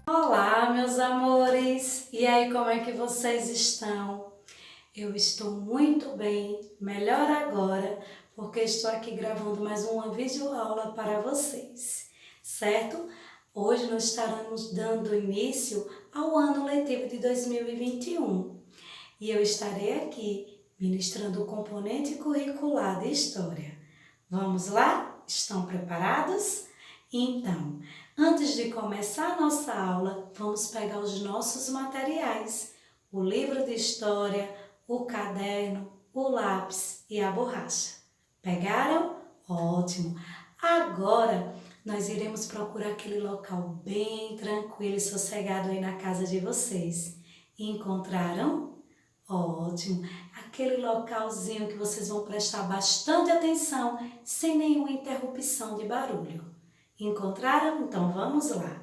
Olá, meus amores! E aí, como é que vocês estão? Eu estou muito bem, melhor agora, porque estou aqui gravando mais uma videoaula para vocês, certo? Hoje nós estaremos dando início ao ano letivo de 2021 e eu estarei aqui ministrando o componente curricular de História. Vamos lá? Estão preparados? Então, antes de começar a nossa aula, vamos pegar os nossos materiais, o livro de História, o caderno, o lápis e a borracha. Pegaram? Ótimo! Agora, nós iremos procurar aquele local bem tranquilo e sossegado aí na casa de vocês. Encontraram? Ótimo! Aquele localzinho que vocês vão prestar bastante atenção, sem nenhuma interrupção de barulho. Encontraram? Então vamos lá.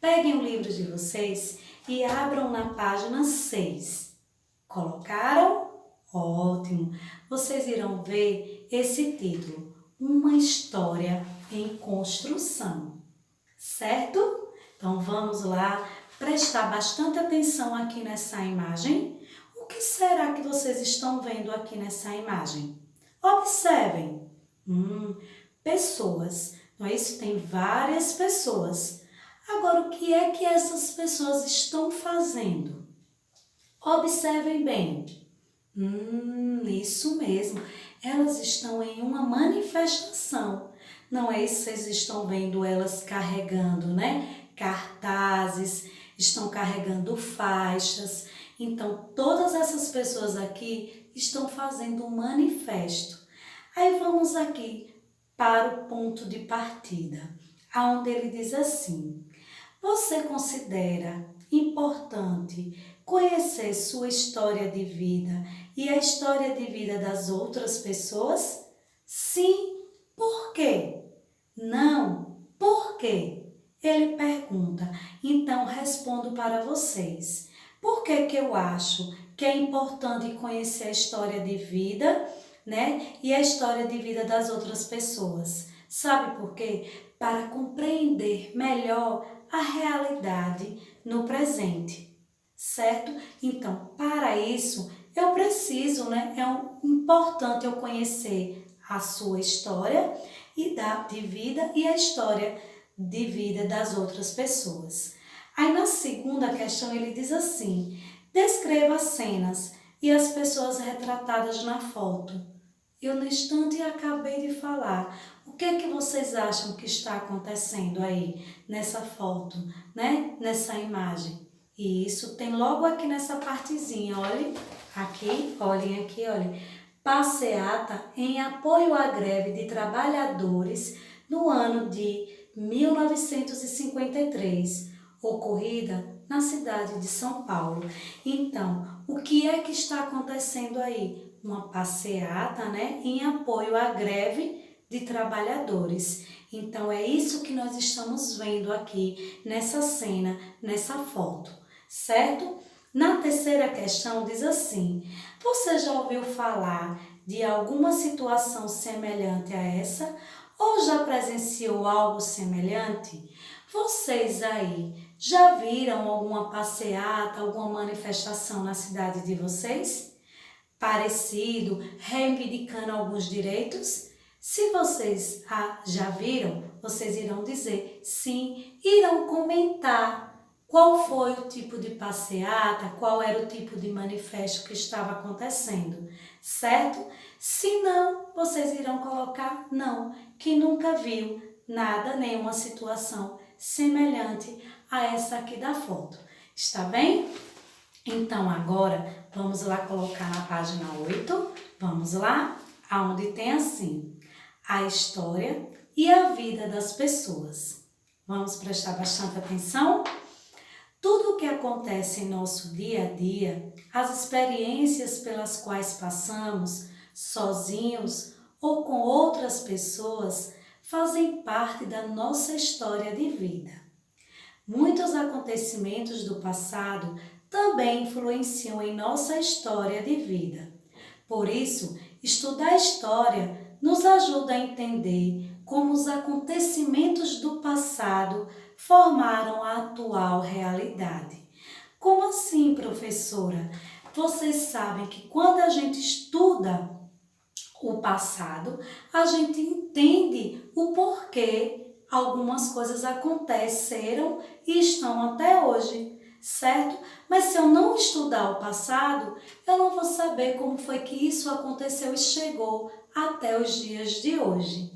Peguem o livro de vocês e abram na página 6. Colocaram? Ótimo! Vocês irão ver esse título, Uma História em Construção, certo? Então vamos lá prestar bastante atenção aqui nessa imagem. O que será que vocês estão vendo aqui nessa imagem? Observem. Pessoas. Não é isso? Tem várias pessoas. Agora, o que é que essas pessoas estão fazendo? Observem bem. Isso mesmo. Elas estão em uma manifestação. Não é isso? Vocês estão vendo elas carregando, né? Cartazes, estão carregando faixas. Então, todas essas pessoas aqui estão fazendo um manifesto. Aí vamos aqui para o ponto de partida, onde ele diz assim: você considera importante conhecer sua história de vida e a história de vida das outras pessoas? Sim. Por quê? Não. Por quê? Ele pergunta. Então, respondo para vocês. Por que que eu acho que é importante conhecer a história de vida, né? E a história de vida das outras pessoas? Sabe por quê? Para compreender melhor a realidade no presente, certo? Então, para isso, eu preciso, né? Importante eu conhecer a sua história de vida e a história de vida das outras pessoas. Aí na segunda questão ele diz assim: descreva as cenas e as pessoas retratadas na foto. Eu no instante acabei de falar. O que é que vocês acham que está acontecendo aí nessa foto, né? Nessa imagem? E isso tem logo aqui nessa partezinha, olhem aqui, olhem aqui, olhem. Passeata em apoio à greve de trabalhadores no ano de 1953, ocorrida na cidade de São Paulo. Então, o que é que está acontecendo aí? Uma passeata, né, em apoio à greve de trabalhadores. Então, é isso que nós estamos vendo aqui nessa cena, nessa foto, certo? Na terceira questão diz assim: você já ouviu falar de alguma situação semelhante a essa? Ou já presenciou algo semelhante? Vocês aí já viram alguma passeata, alguma manifestação na cidade de vocês? Parecido, reivindicando alguns direitos? Se vocês já viram, vocês irão dizer sim, irão comentar qual foi o tipo de passeata, qual era o tipo de manifesto que estava acontecendo, certo? Se não, vocês irão colocar não, que nunca viu nada, nenhuma situação semelhante a essa aqui da foto. Está bem? Então, agora, vamos lá colocar na página 8, vamos lá, aonde tem assim: a história e a vida das pessoas. Vamos prestar bastante atenção? Tudo o que acontece em nosso dia a dia, as experiências pelas quais passamos, sozinhos ou com outras pessoas, fazem parte da nossa história de vida. Muitos acontecimentos do passado também influenciam em nossa história de vida. Por isso, estudar história nos ajuda a entender como os acontecimentos do passado formaram a atual realidade. Como assim, professora? Vocês sabem que quando a gente estuda o passado, a gente entende o porquê algumas coisas aconteceram e estão até hoje, certo? Mas se eu não estudar o passado, eu não vou saber como foi que isso aconteceu e chegou até os dias de hoje.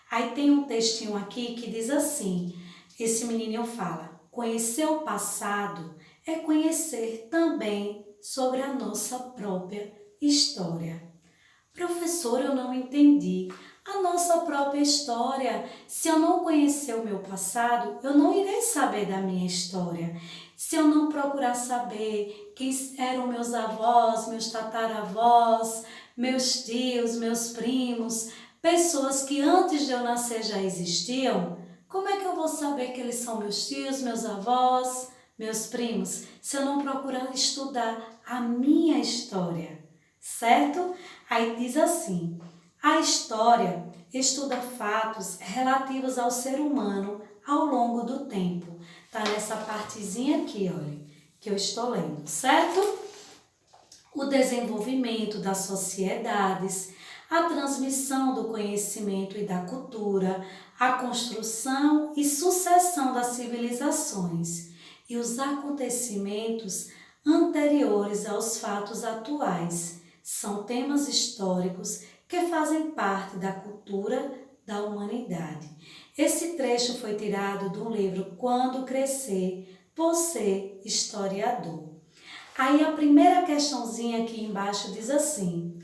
Aí tem um textinho aqui que diz assim, esse menininho fala: conhecer o passado é conhecer também sobre a nossa própria história. Professor, eu não entendi. A nossa própria história. Se eu não conhecer o meu passado, eu não irei saber da minha história. Se eu não procurar saber quem eram meus avós, meus tataravós, meus tios, meus primos, pessoas que antes de eu nascer já existiam, como é que eu vou saber que eles são meus tios, meus avós, meus primos, se eu não procurar estudar a minha história, certo? Aí diz assim, a história estuda fatos relativos ao ser humano ao longo do tempo. Tá nessa partezinha aqui, olha, que eu estou lendo, certo? O desenvolvimento das sociedades, a transmissão do conhecimento e da cultura, a construção e sucessão das civilizações e os acontecimentos anteriores aos fatos atuais. São temas históricos que fazem parte da cultura da humanidade. Esse trecho foi tirado do livro Quando Crescer, Você, Historiador. Aí a primeira questãozinha aqui embaixo diz assim,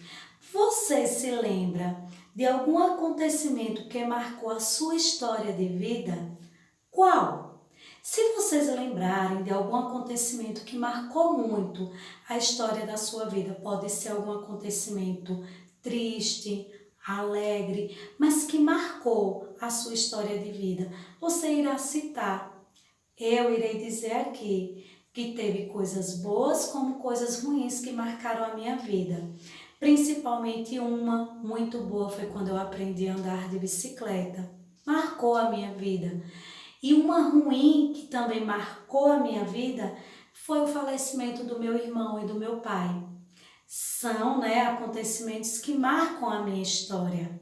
você se lembra de algum acontecimento que marcou a sua história de vida? Qual? Se vocês lembrarem de algum acontecimento que marcou muito a história da sua vida, pode ser algum acontecimento triste, alegre, mas que marcou a sua história de vida, você irá citar. Eu irei dizer aqui que teve coisas boas como coisas ruins que marcaram a minha vida. Principalmente uma muito boa foi quando eu aprendi a andar de bicicleta. Marcou a minha vida. E uma ruim que também marcou a minha vida foi o falecimento do meu irmão e do meu pai. São, acontecimentos que marcam a minha história.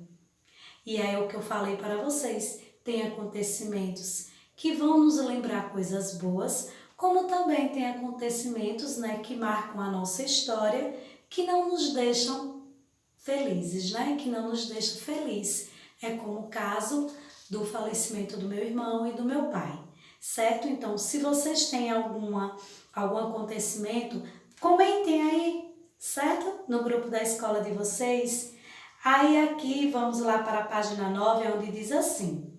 E é o que eu falei para vocês. Tem acontecimentos que vão nos lembrar coisas boas, como também tem acontecimentos, que marcam a nossa história, que não nos deixam felizes, que não nos deixam felizes. É como o caso do falecimento do meu irmão e do meu pai, certo? Então, se vocês têm algum acontecimento, comentem aí, certo? No grupo da escola de vocês. Aí aqui, vamos lá para a página 9, onde diz assim,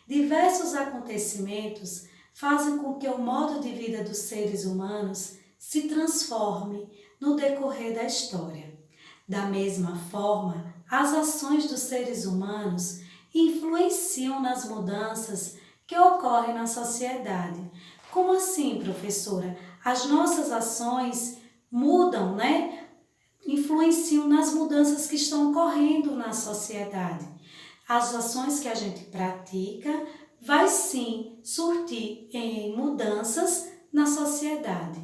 diversos acontecimentos fazem com que o modo de vida dos seres humanos se transforme no decorrer da história. Da mesma forma, as ações dos seres humanos influenciam nas mudanças que ocorrem na sociedade. Como assim, professora? As nossas ações mudam, influenciam nas mudanças que estão ocorrendo na sociedade. As ações que a gente pratica vai sim surtir em mudanças na sociedade.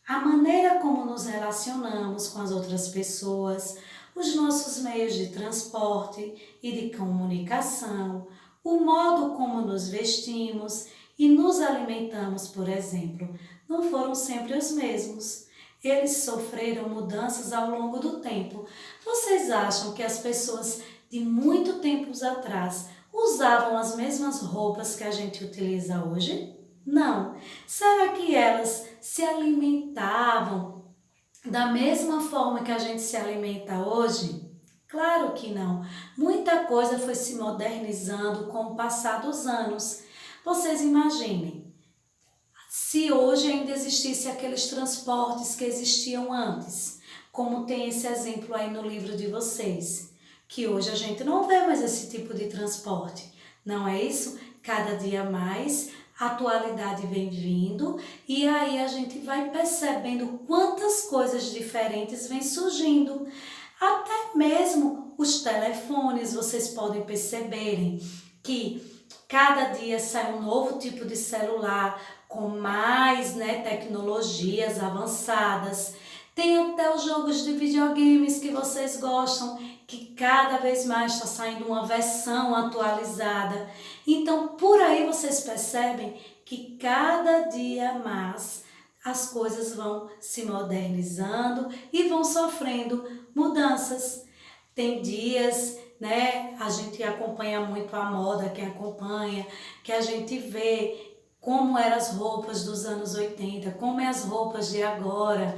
A maneira como nos relacionamos com as outras pessoas, os nossos meios de transporte e de comunicação, o modo como nos vestimos e nos alimentamos, por exemplo, não foram sempre os mesmos. Eles sofreram mudanças ao longo do tempo. Vocês acham que as pessoas de muito tempos atrás usavam as mesmas roupas que a gente utiliza hoje? Não. Será que elas se alimentavam da mesma forma que a gente se alimenta hoje? Claro que não. Muita coisa foi se modernizando com o passar dos anos. Vocês imaginem, se hoje ainda existisse aqueles transportes que existiam antes, como tem esse exemplo aí no livro de vocês, que hoje a gente não vê mais esse tipo de transporte, não é isso? Cada dia mais a atualidade vem vindo e aí a gente vai percebendo quantas coisas diferentes vêm surgindo. Até mesmo os telefones, vocês podem perceberem que cada dia sai um novo tipo de celular com mais, tecnologias avançadas. Tem até os jogos de videogames que vocês gostam, que cada vez mais está saindo uma versão atualizada. Então, por aí vocês percebem que cada dia mais as coisas vão se modernizando e vão sofrendo mudanças. Tem dias, a gente acompanha muito a moda, quem acompanha, que a gente vê como eram as roupas dos anos 80, como é as roupas de agora,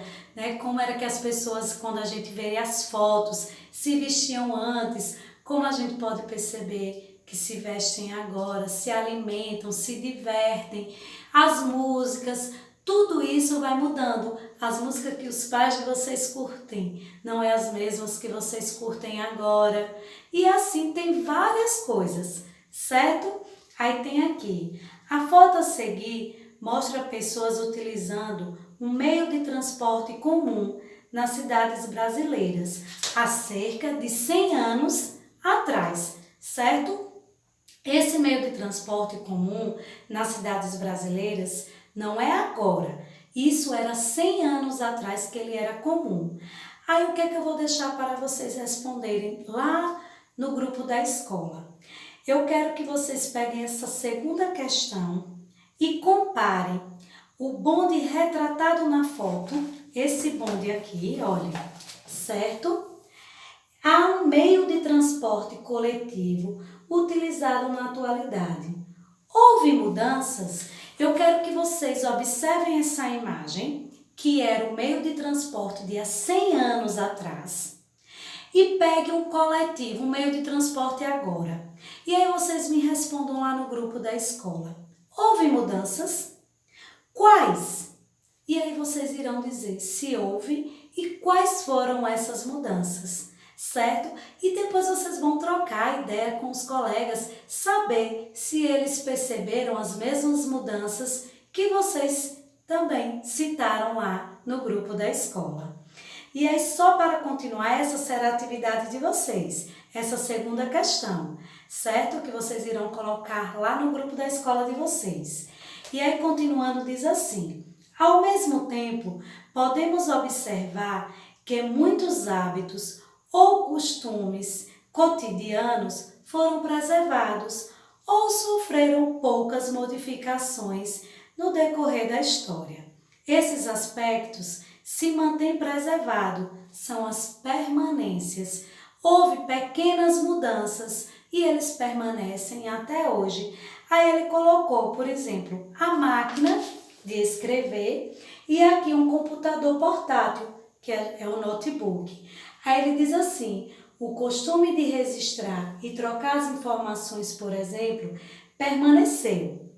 como era que as pessoas, quando a gente vê as fotos, se vestiam antes, como a gente pode perceber que se vestem agora, se alimentam, se divertem, as músicas, tudo isso vai mudando. As músicas que os pais de vocês curtem não é as mesmas que vocês curtem agora. E assim tem várias coisas, certo? Aí tem aqui, a foto a seguir mostra pessoas utilizando um meio de transporte comum nas cidades brasileiras há cerca de 100 anos atrás, certo? Esse meio de transporte comum nas cidades brasileiras não é agora, isso era 100 anos atrás que ele era comum. Aí o que é que eu vou deixar para vocês responderem lá no grupo da escola? Eu quero que vocês peguem essa segunda questão e comparem o bonde retratado na foto, esse bonde aqui, olha, certo? Há um meio de transporte coletivo utilizado na atualidade. Houve mudanças? Eu quero que vocês observem essa imagem, que era o meio de transporte de há 100 anos atrás, e peguem um coletivo, um meio de transporte agora. E aí vocês me respondam lá no grupo da escola. Houve mudanças? Quais? E aí vocês irão dizer se houve e quais foram essas mudanças, certo? E depois vocês vão trocar ideia com os colegas, saber se eles perceberam as mesmas mudanças que vocês também citaram lá no grupo da escola. E aí, só para continuar, essa será a atividade de vocês, essa segunda questão, certo? Que vocês irão colocar lá no grupo da escola de vocês. E aí, continuando, diz assim: ao mesmo tempo, podemos observar que muitos hábitos ou costumes cotidianos foram preservados ou sofreram poucas modificações no decorrer da história. Esses aspectos se mantém preservado, são as permanências. Houve pequenas mudanças e eles permanecem até hoje. Aí ele colocou, por exemplo, a máquina de escrever e aqui um computador portátil, que é o notebook. Aí ele diz assim, o costume de registrar e trocar as informações, por exemplo, permaneceu,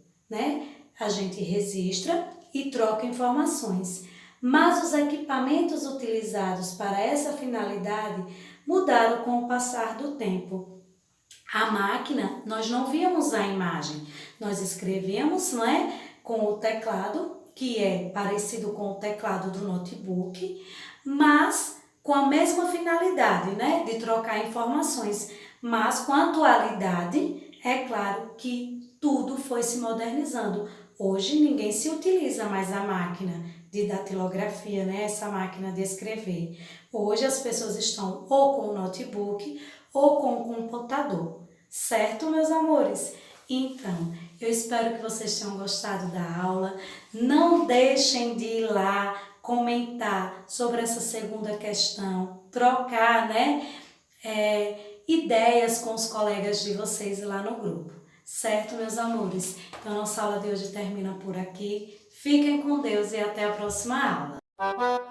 A gente registra e troca informações. Mas os equipamentos utilizados para essa finalidade mudaram com o passar do tempo. A máquina, nós não víamos a imagem, nós escrevíamos, com o teclado, que é parecido com o teclado do notebook, mas com a mesma finalidade, de trocar informações. Mas com a atualidade, é claro que tudo foi se modernizando. Hoje ninguém se utiliza mais a máquina de datilografia, essa máquina de escrever. Hoje as pessoas estão ou com o notebook ou com o computador, certo, meus amores? Então, eu espero que vocês tenham gostado da aula. Não deixem de ir lá comentar sobre essa segunda questão, trocar, ideias com os colegas de vocês lá no grupo, certo, meus amores? Então, a nossa aula de hoje termina por aqui. Fiquem com Deus e até a próxima aula.